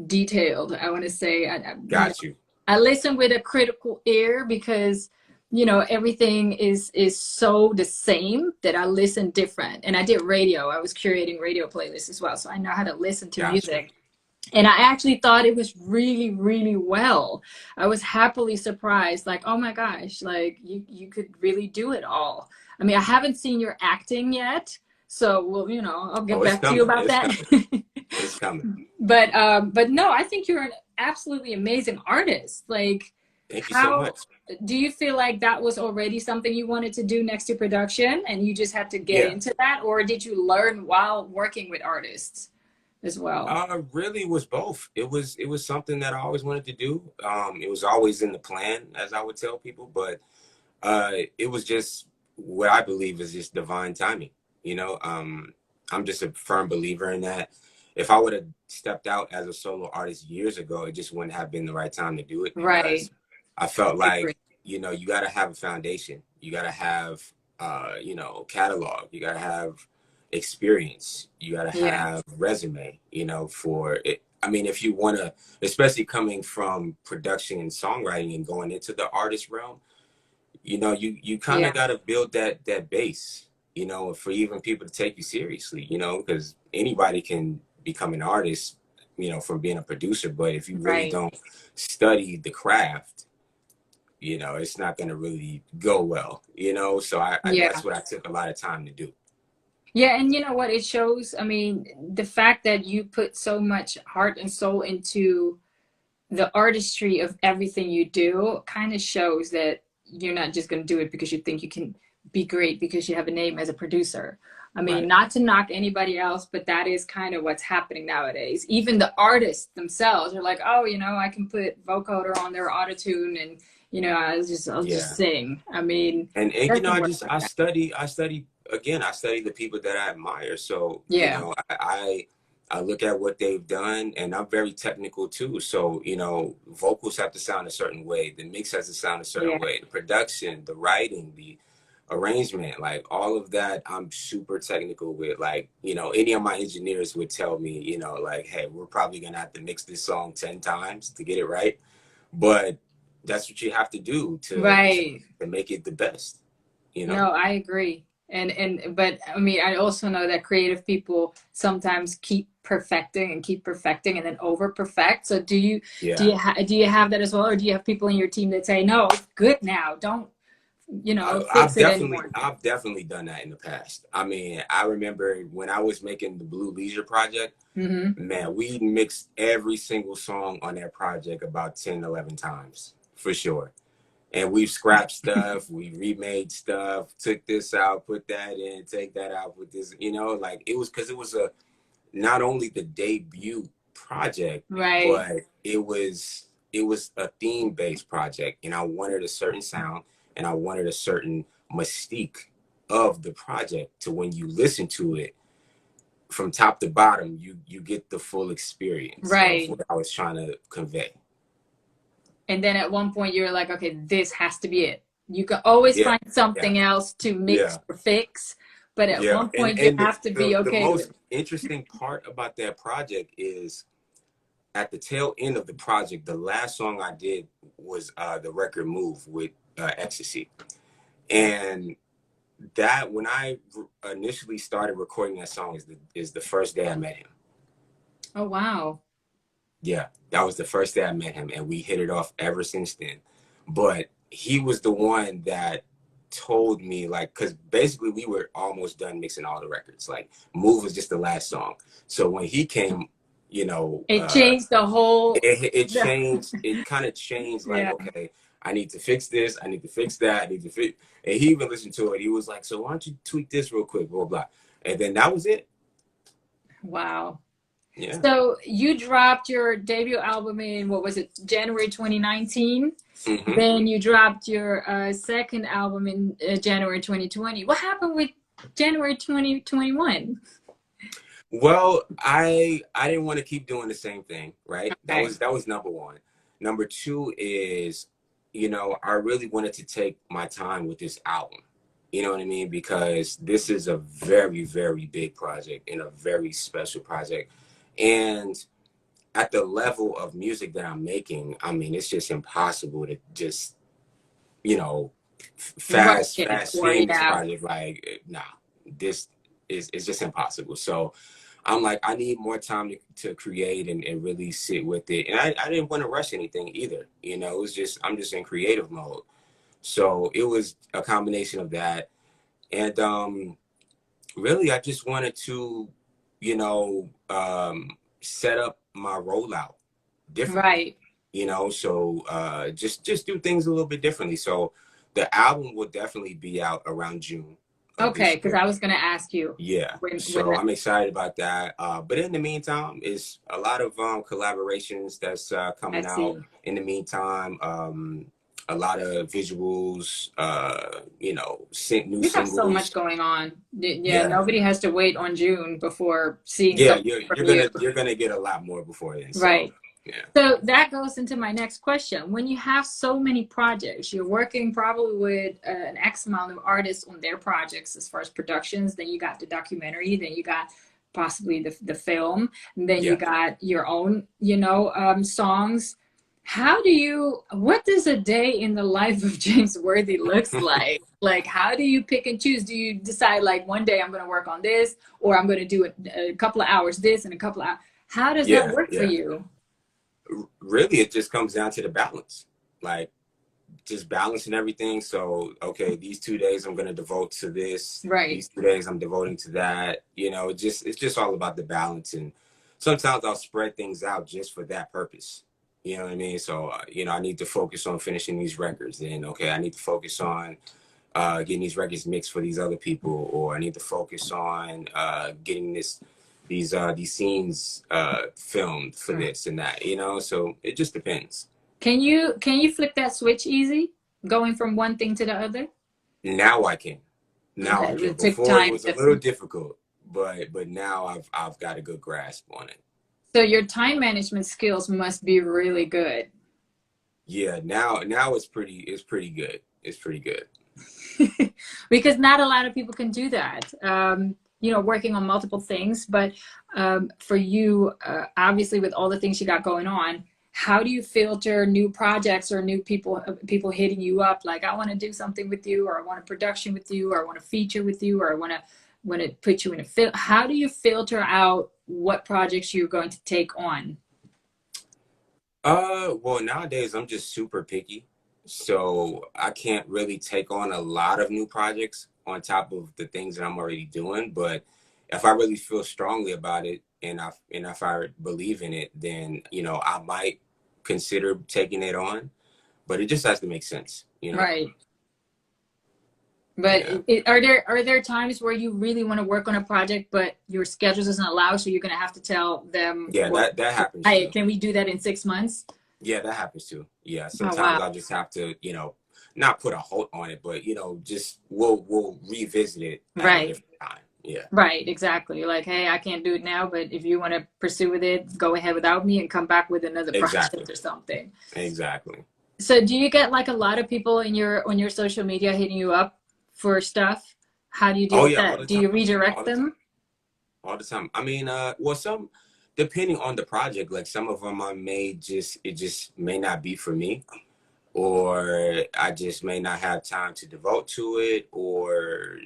detailed. I want to say, got you. I listen with a critical ear because everything is so the same that I listen different. And I did radio. I was curating radio playlists as well, so I know how to listen to music. And I actually thought it was really, really well. I was happily surprised, like, oh my gosh, like you could really do it all. I mean, I haven't seen your acting yet, so I'll get back to you about that. It's coming. But no, I think you're an absolutely amazing artist. Like, thank you so much. Do you feel like that was already something you wanted to do next to production and you just had to get into that, or did you learn while working with artists as well? Really was both. It was something that I always wanted to do. It was always in the plan, as I would tell people, but it was just what I believe is just divine timing. I'm just a firm believer in that. If I would have stepped out as a solo artist years ago, it just wouldn't have been the right time to do it. Right. I felt like, you got to have a foundation. You got to have, catalog. You got to have experience. You got to have resume, for it. I mean, if you want to, especially coming from production and songwriting and going into the artist realm, you kind of got to build that base, for even people to take you seriously, because anybody can become an artist, from being a producer. But if you really don't study the craft, it's not going to really go well, so I that's what I took a lot of time to do. Yeah, and you know what? It shows, I mean, the fact that you put so much heart and soul into the artistry of everything you do kind of shows that you're not just going to do it because you think you can be great because you have a name as a producer. I mean, not to knock anybody else, but that is kind of what's happening nowadays. Even the artists themselves are like, oh, I can put vocoder on their autotune and, I'll just sing. I mean, and I study the people that I admire. So, I look at what they've done, and I'm very technical too. So, vocals have to sound a certain way. The mix has to sound a certain way. The production, the writing, the arrangement, like all of that, I'm super technical with. Like, any of my engineers would tell me, like, hey, we're probably going to have to mix this song 10 times to get it right. But that's what you have to do to make it the best, No, I agree. But I mean, I also know that creative people sometimes keep perfecting and then over perfect. So do you have that as well, or do you have people in your team that say, no, it's good now, don't fix it anymore? I've definitely done that in the past. I mean, I remember when I was making the Blu Leisure project, man, we mixed every single song on that project about 10, 11 times for sure. And we've scrapped stuff, we remade stuff, took this out, put that in, take that out, put this, like it was because it was not only the debut project, but it was a theme-based project, and I wanted a certain sound and I wanted a certain mystique of the project to when you listen to it from top to bottom, you get the full experience of what I was trying to convey. And then at one point you're like, okay, this has to be it. You can always find something else to mix or fix, but at one point you have to be okay. The most interesting part about that project is at the tail end of the project, the last song I did was the record Move with Ecstasy. And that, when I initially started recording that song, is the first day I met him. Oh, wow. Yeah, that was the first day I met him, and we hit it off ever since then. But he was the one that told me, like, because basically we were almost done mixing all the records. Like, Move was just the last song. So when he came, it changed the whole. It changed. It kind of changed. Like, okay, I need to fix this. I need to fix that. I need to fix. And he even listened to it. He was like, so why don't you tweak this real quick, blah, blah. And then that was it. Wow. Yeah. So you dropped your debut album in, what was it, January 2019? Mm-hmm. Then you dropped your second album in January 2020. What happened with January 2021? Well, I didn't want to keep doing the same thing, right? Okay. That was number one. Number two is, you know, I really wanted to take my time with this album. You know what I mean? Because this is a very, very big project and a very special project. And at the level of music that I'm making, I mean, it's just impossible to just, you know, fast famous project. Like, nah, this is just impossible. So I'm like, I need more time to create and really sit with it. And I didn't want to rush anything either. You know, it was just, I'm just in creative mode. So it was a combination of that. And really, I just wanted to, you know, set up my rollout differently. Right. You know, so just do things a little bit differently. So the album will definitely be out around June. Okay, because I was going to ask you. Yeah, so I'm excited about that. But in the meantime, it's a lot of collaborations that's coming out. In the meantime, a lot of visuals, you know, new you singles. have so much going on. Yeah, nobody has to wait on June before seeing. Yeah, you're gonna get a lot more before then. So, right. Yeah. So that goes into my next question. When you have so many projects, you're working probably with an X amount of artists on their projects as far as productions. Then you got the documentary. Then you got possibly the film. And then you got your own, you know, songs. What does a day in the life of James Worthy looks like? Like, how do you pick and choose? Do you decide like one day I'm going to work on this, or I'm going to do a couple of hours this and a couple of hours? How does that work for you? Really, it just comes down to the balance, like just balancing everything. So, okay, these 2 days I'm going to devote to this. Right. These 2 days I'm devoting to that. You know, it's just all about the balance. And sometimes I'll spread things out just for that purpose. You know what I mean? So, you know, I need to focus on finishing these records. Then, okay, I need to focus on getting these records mixed for these other people, or I need to focus on getting these scenes filmed for this and that, you know. So it just depends. Can you flip that switch easy, going from one thing to the other? Now I can. Now I can. Before it was a little difficult, but now I've got a good grasp on it. So your time management skills must be really good. Yeah, now it's pretty good. It's pretty good. Because not a lot of people can do that. You know, working on multiple things, but for you, obviously with all the things you got going on, how do you filter new projects or new people hitting you up? Like, I want to do something with you, or I want a production with you, or I want to feature with you, or I want to put you in a film. How do you filter out what projects you're going to take on? Well, nowadays I'm just super picky. So I can't really take on a lot of new projects on top of the things that I'm already doing. But if I really feel strongly about it and if I believe in it, then, you know, I might consider taking it on. But it just has to make sense, you know? Right. But are there times where you really want to work on a project, but your schedule doesn't allow, so you're going to have to tell them? Yeah, that happens. Hey, can we do that in 6 months? Yeah, that happens too. Yeah, sometimes I'll just have to, you know, not put a halt on it, but, you know, just we'll revisit it at a different time. Yeah. Right, exactly. Like, hey, I can't do it now, but if you want to pursue with it, go ahead without me and come back with another project or something. Exactly. So do you get like a lot of people on your social media hitting you up for stuff? How do you do that? Do you redirect them? All the time. I mean, well, some, depending on the project, like some of them it just may not be for me, or I just may not have time to devote to it, or,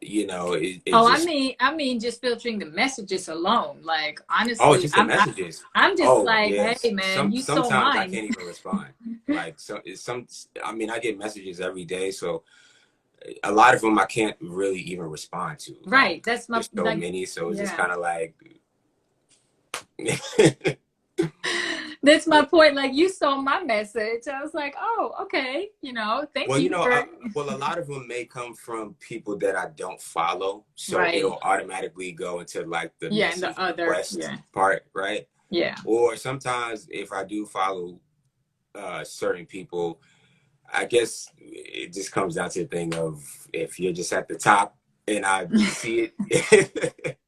you know, I mean, just filtering the messages alone. Like, honestly, oh, just the messages. I'm just hey man, you so mine. Sometimes I can't even respond. Like, I mean, I get messages every day, so a lot of them I can't really even respond to. Right. Like, that's my there's so many, so it's just kind of like That's my point. Like, you saw my message. I was like, oh, okay. Thank Well, you for. well, a lot of them may come from people that I don't follow. So Right. it'll automatically go into like the Yeah. And message the other. request Yeah. part, right? Yeah. Or sometimes if I do follow certain people, I guess it just comes down to the thing of if you're just at the top and I see it,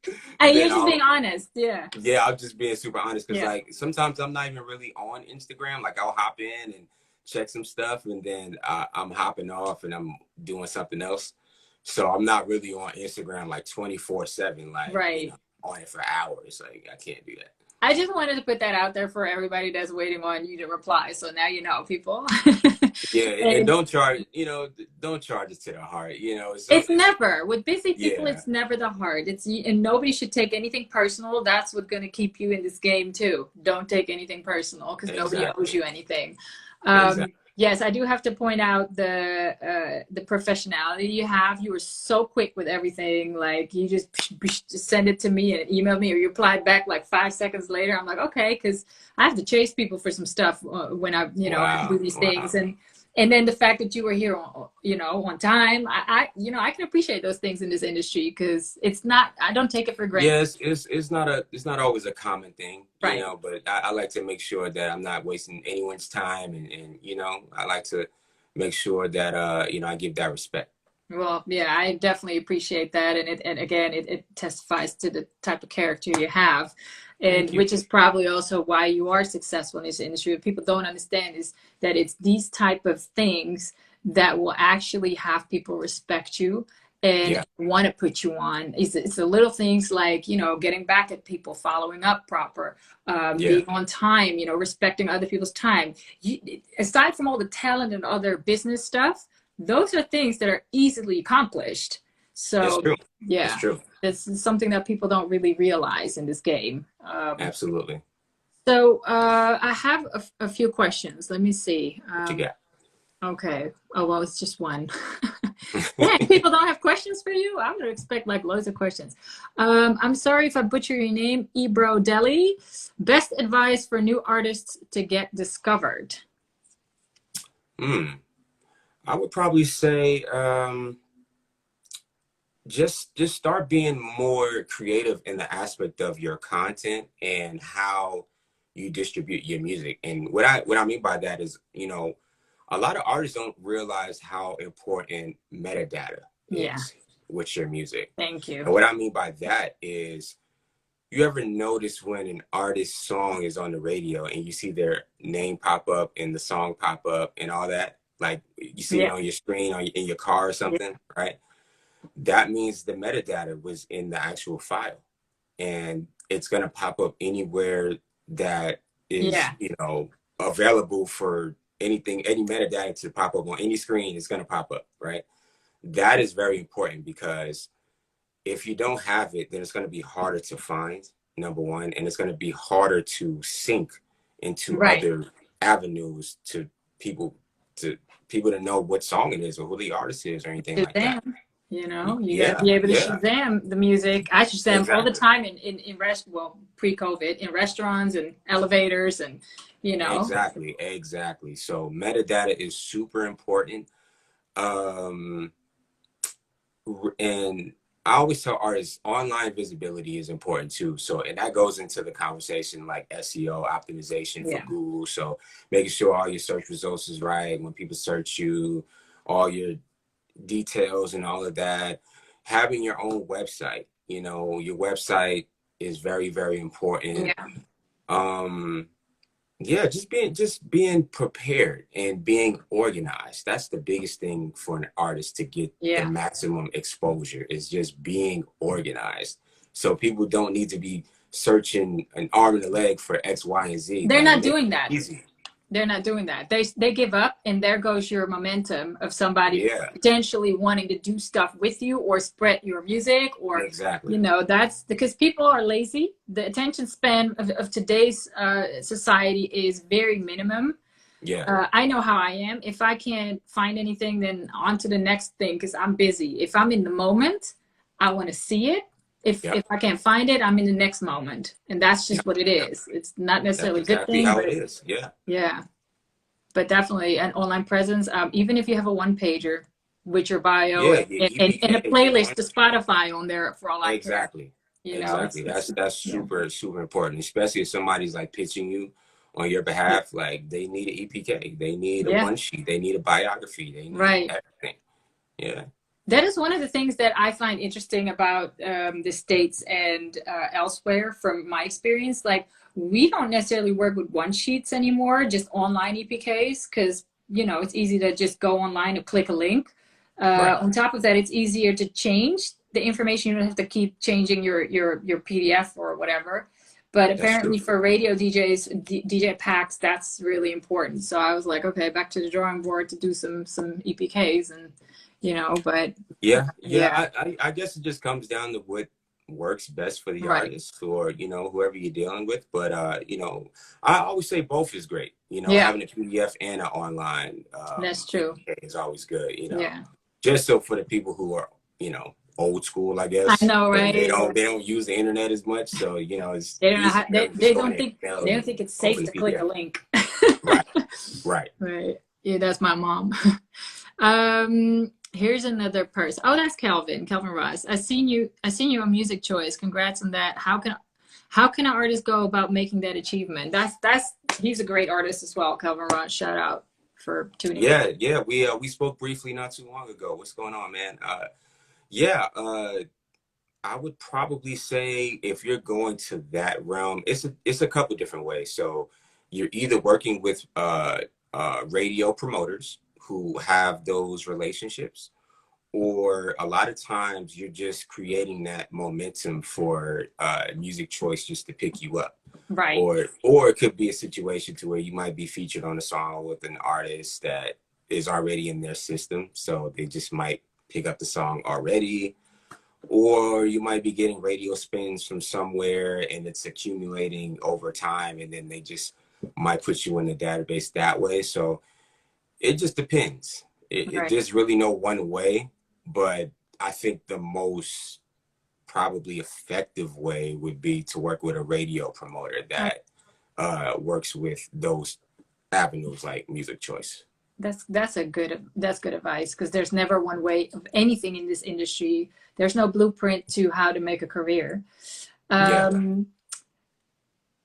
And you're then just being honest. Yeah. Yeah, I'm just being super honest because Yeah. like sometimes I'm not even really on Instagram. Like I'll hop in and check some stuff and then I'm hopping off and I'm doing something else. So I'm not really on Instagram like 24/7, like Right. on it for hours. Like I can't do that. I just wanted to put that out there for everybody that's waiting on you to reply. So now you know, people. Yeah, and don't charge it to the heart. It's never with busy people. Yeah. It's never the heart. And nobody should take anything personal. That's what's going to keep you in this game too. Don't take anything personal because nobody owes you anything. Exactly. Yes, I do have to point out the professionality you have. You were so quick with everything. Like you just send it to me and email me, or you replied back like 5 seconds later. I'm like, okay, because I have to chase people for some stuff when I do these things. And then the fact that you were here on time, I can appreciate those things in this industry because I don't take it for granted. Yes, it's not always a common thing, right. But I like to make sure that I'm not wasting anyone's time, and I like to make sure that I give that respect. Well, yeah, I definitely appreciate that, and again, it testifies to the type of character you have, and which is probably also why you are successful in this industry. What people don't understand is that it's these type of things that will actually have people respect you and want to put you on. It's the little things like getting back at people, following up proper, being on time, respecting other people's time. Aside from all the talent and other business stuff, those are things that are easily accomplished. So that's true. Yeah, that's true. It's something that people don't really realize in this game. Absolutely. So I have a few questions. Let me see. What you got? Okay. Oh, well, it's just one. Yeah, people don't have questions for you? I would expect like loads of questions. I'm sorry if I butcher your name. Ebro Deli. Best advice for new artists to get discovered? I would probably say just start being more creative in the aspect of your content and how you distribute your music. And what I mean by that is, a lot of artists don't realize how important metadata is with your music. Thank you. And what I mean by that is, you ever notice when an artist's song is on the radio and you see their name pop up and the song pop up and all that? Like you see it on your screen or in your car or something, right? That means the metadata was in the actual file, and it's going to pop up anywhere that is, available for any metadata to pop up on any screen is going to pop up, right? That is very important because if you don't have it, then it's going to be harder to find, number one, and it's going to be harder to sync into other avenues to people to know what song it is or who the artist is or anything like that. You gotta be able to Shazam the music. I Shazam all the time in pre-COVID, in restaurants and elevators and Exactly. So metadata is super important. And I always tell artists online visibility is important too. So, and that goes into the conversation like SEO optimization for Google. So making sure all your search results is right. When people search you, all your details and all of that, having your own website, your website is very, very important. Just being prepared and being organized. That's the biggest thing for an artist to get the maximum exposure, is just being organized. So people don't need to be searching an arm and a leg for X, Y, and Z. They're not doing that. Easy. They're not doing that. They give up, and there goes your momentum of somebody potentially wanting to do stuff with you or spread your music or that's because people are lazy. The attention span of today's society is very minimum. I know how I am. If I can't find anything, then on to the next thing because I'm busy. If I'm in the moment, I want to see it. if I can't find it, I'm in the next moment, and that's just what it is. It's not necessarily a good exactly thing, how but it is. yeah, but definitely an online presence. Even if you have a one pager with your bio Yeah, and, your and a EPK, playlist to Spotify on there, for all I care. exactly. You know, Exactly. it's That's yeah, super, super important, especially if somebody's like pitching you on your yeah, behalf. Like they need an EPK, they need a yeah, one sheet, they need a biography, they need right. everything. Yeah. That is one of the things that I find interesting about the States and elsewhere from my experience. Like, we don't necessarily work with one sheets anymore, just online EPKs, because, you know, it's easy to just go online and click a link. Right. On top of that, it's easier to change the information. You don't have to keep changing your PDF or whatever. But That's true. apparently for radio DJs, DJ packs, that's really important. So I was like, okay, back to the drawing board to do some EPKs, and you know, but Yeah. yeah, Yeah. I guess it just comes down to what works best for the right. artist or, whoever you're dealing with. But, I always say both is great. Yeah, Having a PDF and an online that's true. EPK is always good, Yeah. just so for the people who are, old school, I I guess. know, They, they right? don't they don't use the internet as much. So, it's They don't know easy how, for them to just they go in don't their think email they don't and think it's safe open the to click a PDF. link. Right. Right. Right. Yeah, that's my mom. Here's another person. Oh, that's Kelvin Ross. I seen you on Music Choice. Congrats on that. How can an artist go about making that achievement? That's he's a great artist as well, Kelvin Ross. Shout out for tuning in. Yeah. We spoke briefly not too long ago. What's going on, man? Yeah. I would probably say if you're going to that realm, it's a couple different ways. So you're either working with radio promoters who have those relationships, or a lot of times you're just creating that momentum for Music Choice just to pick you up. Right. Or it could be a situation to where you might be featured on a song with an artist that is already in their system, so they just might pick up the song already. Or you might be getting radio spins from somewhere and it's accumulating over time, and then they just might put you in the database that way. So it just depends. Right. There's really no one way, but I think the most probably effective way would be to work with a radio promoter that works with those avenues like Music Choice. That's good advice, because there's never one way of anything in this industry. There's no blueprint to how to make a career. Yeah.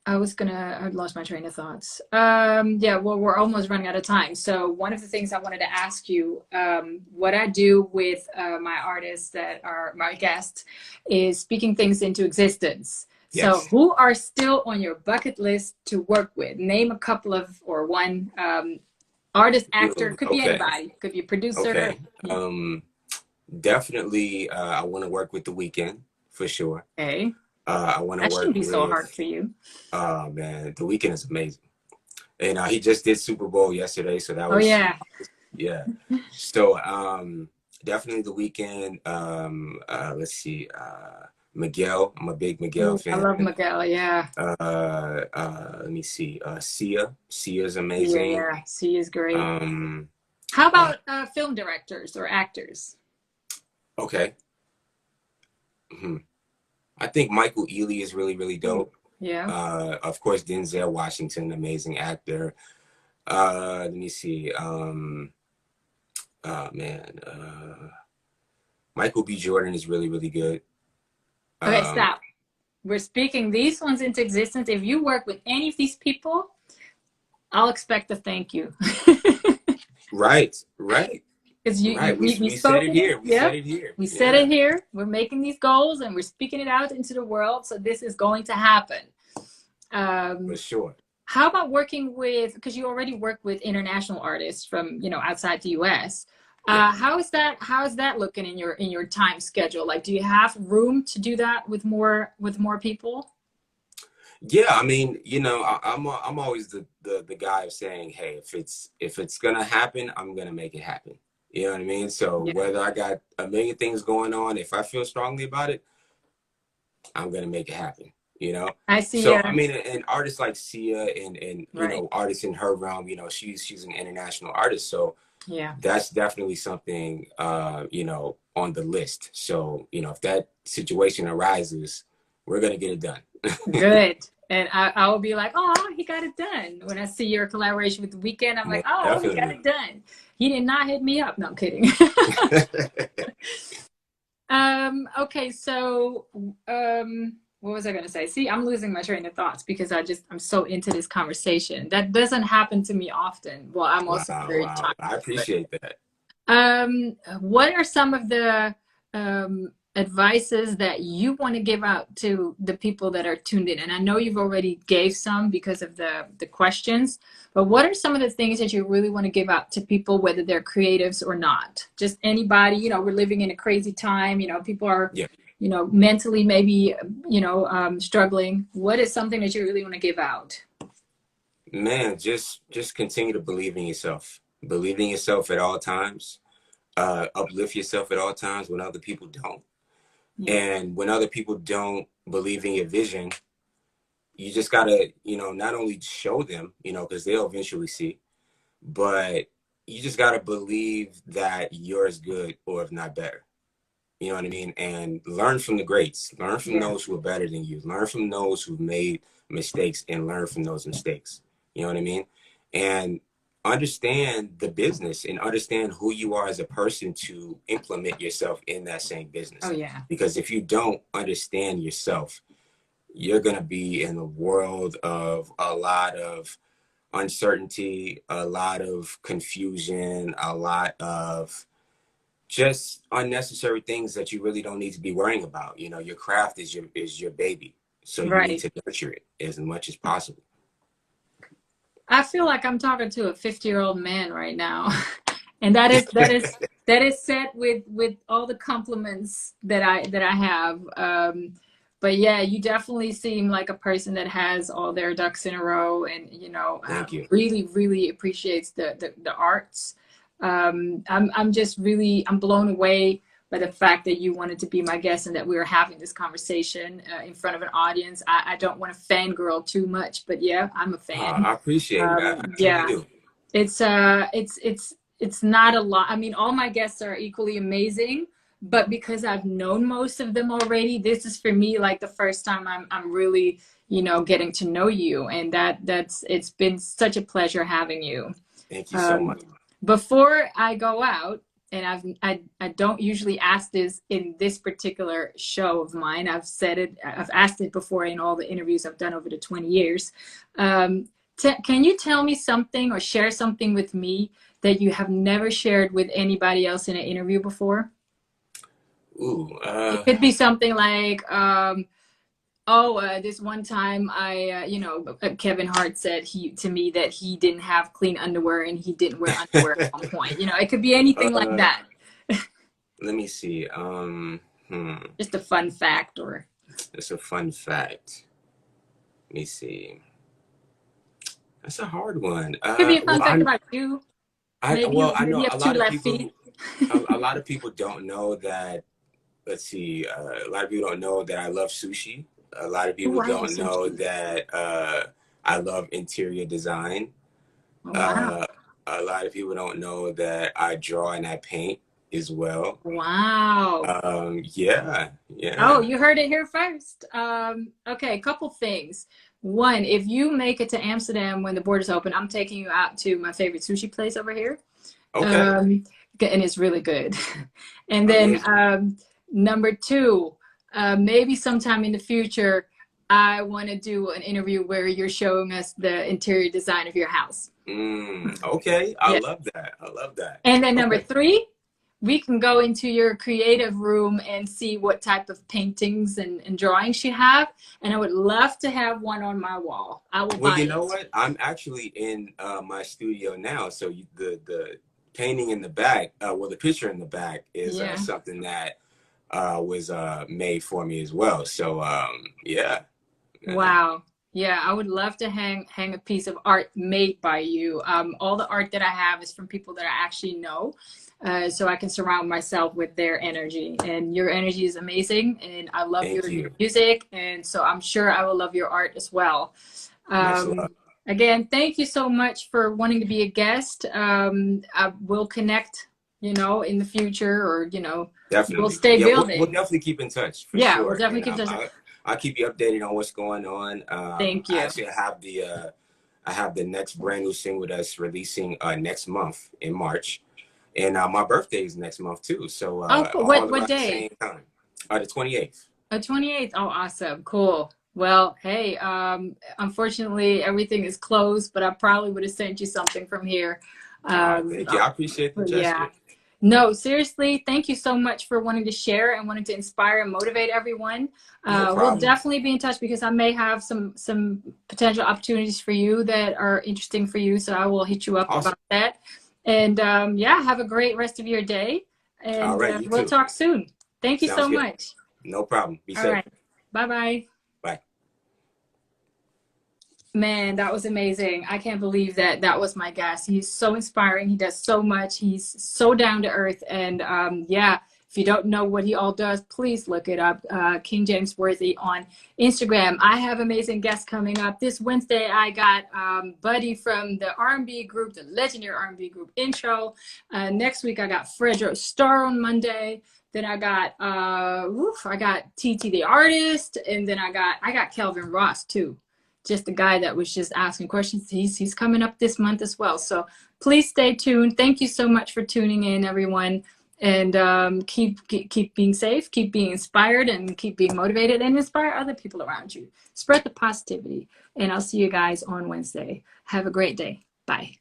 I lost my train of thoughts. Yeah, well, we're almost running out of time. So one of the things I wanted to ask you, what I do with my artists that are my guests is speaking things into existence. So Yes. who are still on your bucket list to work with? Name a couple of, or one, artist, actor, could be Okay. anybody, could be a producer. Okay. Definitely, I want to work with The Weeknd for sure. Okay. I want to That work shouldn't be with. so hard for you. Oh man, The Weeknd is amazing, and he just did Super Bowl yesterday, so that was. Oh Yeah. So definitely The Weeknd. Let's see, Miguel. I'm a big Miguel I fan. love Miguel. Yeah. Let me see, Sia. Sia's amazing. Yeah. She is great. Um, How about film directors or actors? okay. I think Michael Ealy is really, really dope. Yeah. Of course, Denzel Washington, amazing actor. Let me see. Michael B. Jordan is really, really good. Okay, stop. We're speaking these ones into existence. If you work with any of these people, I'll expect a thank you. Right. Because We said it here. We said it here. We're making these goals and we're speaking it out into the world. So this is going to happen. For sure. How about working with, because you already work with international artists from, outside the US. How is that looking in your time schedule? Like, do you have room to do that with more people? Yeah, I mean, I'm always the guy of saying, hey, if it's gonna happen, I'm gonna make it happen. You know what I mean? So whether I got a million things going on, if I feel strongly about it, I'm gonna make it happen. I see. So I mean, and artists like Sia and right. Artists in her realm, she's an international artist. So Yeah. that's definitely something, you know, on the list. So, you know, if that situation arises, we're going to get it done. Good. And I will be like, oh, he got it done. When I see your collaboration with The Weeknd, I'm like, Most oh, he got definitely. it done. He did not hit me up. No, I'm kidding. Okay, so what was I gonna say? See, I'm losing my train of thoughts because I'm so into this conversation. That doesn't happen to me often. Well, I'm Wow, also very wow. I talkative, but appreciate that. what are some of the advices that you want to give out to the people that are tuned in? And I know you've already gave some because of the questions, but what are some of the things that you really want to give out to people, whether they're creatives or not? Just anybody, you know, we're living in a crazy time, you know, people are, Yeah. you know, mentally maybe, you know, struggling. What is something that you really want to give out? Man, just continue to believe in yourself. Believe in yourself at all times. Uplift yourself at all times when other people don't. Yeah. And when other people don't believe in your vision, you just gotta, you know, not only show them, you know, because they'll eventually see, but you just gotta believe that you're as good or if not better. You know what I mean? And learn from the greats. Learn from Yeah. those who are better than you. Learn from those who've made mistakes and learn from those mistakes. You know what I mean? And understand the business and understand who you are as a person to implement yourself in that same Oh business. yeah. Because if you don't understand yourself, you're going to be in a world of a lot of uncertainty, a lot of confusion, a lot of just unnecessary things that you really don't need to be worrying about. You know, your craft is your baby. So you need Right. to nurture it as much as possible. I feel like I'm talking to a 50-year-old man right now. And that is set with all the compliments that I have. But yeah, you definitely seem like a person that has all their ducks in a row, and you know, Thank you. really really appreciates the arts. I'm just really I'm blown away by the fact that you wanted to be my guest and that we were having this conversation in front of an audience. I don't want to fangirl too much, but yeah, I'm a fan. I appreciate it. I truly Yeah, do. it's not a lot. I mean, all my guests are equally amazing, but because I've known most of them already, this is for me like the first time I'm really, you know, getting to know you, and that's it's been such a pleasure having you. Thank you so Um, much. Before I go out, and I don't usually ask this in this particular show of mine. I've asked it before in all the interviews I've done over the 20 years. Um, can you tell me something or share something with me that you have never shared with anybody else in an interview before? Ooh, It could be something like, this one time Kevin Hart said he to me that he didn't have clean underwear and he didn't wear underwear at one point. You know, it could be anything like uh, that. let me see. Just a fun fact or It's a fun fact. Let me see. That's a hard one. could be a fun fact about you. Maybe you I maybe know you have two left feet. a lot of people don't know that. Let's see. A lot of people don't know that I love sushi. A lot of Oh, people I love don't know sushi. that I love interior design. Oh, wow. Uh, a lot of people don't know that I draw and I paint as well. Wow. Yeah, Oh, yeah. you heard it here first. Okay, a couple things. One, if you make it to Amsterdam when the borders open, I'm taking you out to my favorite sushi place over here. Okay, And it's really good. And then amazing. number two, maybe sometime in the future, I want to do an interview where you're showing us the interior design of your house. Okay, I Yeah. love that. I love that. And then number Okay. three, we can go into your creative room and see what type of paintings and drawings you have. And I would love to have one on my wall. I will Well, buy you know it. what? I'm actually in my studio now, so the painting in the back, well, the picture in the back is Yeah. something that was made for me as well. So yeah. Uh-huh. Wow. Yeah, I would love to hang a piece of art made by you. All the art that I have is from people that I actually know, so I can surround myself with their energy. And your energy is amazing, and I love Thank your you. music, and so I'm sure I will love your art as well. Much Um, love. Again, thank you so much for wanting to be a guest. I will connect, in the future, or Definitely. we'll stay Yeah, building. we'll definitely keep in touch for Yeah, we'll sure. definitely And keep in touch. I'll keep you updated on what's going on. Thank I you. actually I have the next brand new single that's releasing next month in March, and my birthday is next month too. So Cool. all What around the day? same time, the 28th. 28th. Oh, awesome. Cool. Well, hey, unfortunately everything is closed, but I probably would have sent you something from here. Thank you. I appreciate the gesture. Yeah. No, seriously, thank you so much for wanting to share and wanting to inspire and motivate everyone. No We'll problem. definitely be in touch, because I may have some potential opportunities for you that are interesting for you. So I will hit you up about that. And yeah, have a great rest of your day. And all right, you we'll too. talk soon. Thank you so good. much. No problem. Be All safe. right. Bye-bye. Bye. Man, that was amazing. I can't believe that was my guest. He's so inspiring. He does so much. He's so down to earth. And yeah, if you don't know what he all does, please look it up. King James Worthy on Instagram. I have amazing guests coming up. This Wednesday, I got Buddy from the R&B group, the legendary R&B group Intro. Next week, I got Fredro Starr on Monday. Then I got I got TT the artist, and then I got Kelvin Ross too. Just the guy that was just asking questions. He's coming up this month as well. So please stay tuned. Thank you so much for tuning in, everyone. And keep being safe, keep being inspired, and keep being motivated, and inspire other people around you. Spread the positivity. And I'll see you guys on Wednesday. Have a great day. Bye.